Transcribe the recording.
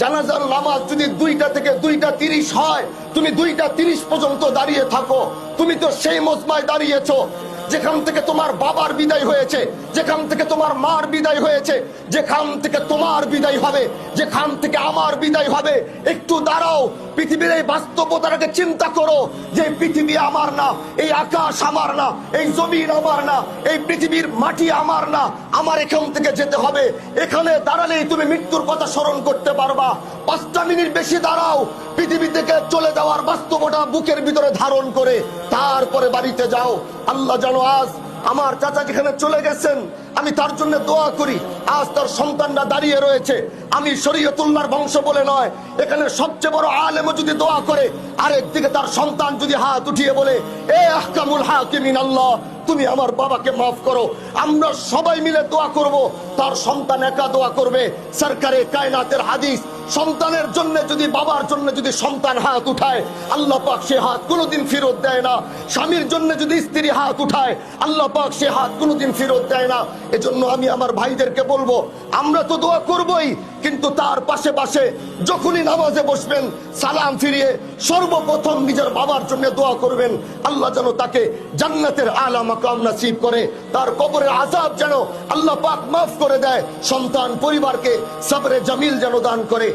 জানাজার নামাজ যদি 2টা থেকে 2টা 30 হয়, তুমি 2টা 30 পর্যন্ত দাঁড়িয়ে থাকো। তুমি তো সেই মজমায় দাঁড়িয়েছো যেখান থেকে তোমার বাবার বিদায় হয়েছে, যেখান থেকে তোমার মার বিদায় হয়েছে, যেখান থেকে তোমার বিদায় হবে, যেখান থেকে আমার বিদায় হবে। একটু দাঁড়াও, পৃথিবীর এই বাস্তবতাটাকে চিন্তা করো যে পৃথিবী আমার না, এই আকাশ আমার না, এই জমিন আমার না, এই পৃথিবীর মাটি আমার না, আমার এখান থেকে যেতে হবে। এখানে দাঁড়ালেই তুমি মৃত্যুর কথা স্মরণ করতে পারবা। 5টা মিনিট বেশি দাঁড়াও, পৃথিবী থেকে চলে যাওয়ার বাস্তবতা বুকের ভিতরে ধারণ করে তারপরে বাড়িতে যাও। আল্লাহ জানো আজ আমার চাচা যেখানে চলে গেছেন, আমি তার জন্য দোয়া করি। আজ তার সন্তানরা দাঁড়িয়ে রয়েছে। আমি শরীয়তুল্লাহর বংশ বলে নয়, এখানে সবচেয়ে বড় আলেমও যদি দোয়া করে, আরেকদিকে তার সন্তান যদি হাত উঠিয়ে বলে, এ আহকামুল হাকিমিন আল্লাহ, তুমি আমার বাবাকে মাফ করো, আমরা সবাই মিলে দোয়া করব। তার সন্তান একা দোয়া করবে। সরকারে কায়নাতের হাদিস, সন্তানের জন্য যদি, বাবার জন্য যদি সন্তান হাত উঠায়, আল্লাহ পাক সে হাত কোনোদিন ফেরত দেয় না। স্বামীর জন্য যদি স্ত্রী হাত উঠায়, আল্লাহ পাক সে হাত কোনোদিন ফেরত দেয় না। এজন্য আমি আমার ভাইদেরকে বলবো, আমরা তো দোয়া করবই, কিন্তু তার পাশে পাশে যখনই নামাজে বসবেন, সালাম ফিরিয়ে সর্বপ্রথম নিজের বাবার জন্য দোয়া করবেন। আল্লাহ যেন তাকে জান্নাতের আলা মাকাম নসিব করে, তার কবরের আযাব যেন আল্লাহ পাক মাফ করে দেয়, সন্তান পরিবারকে সবরে জামিল যেন দান করে।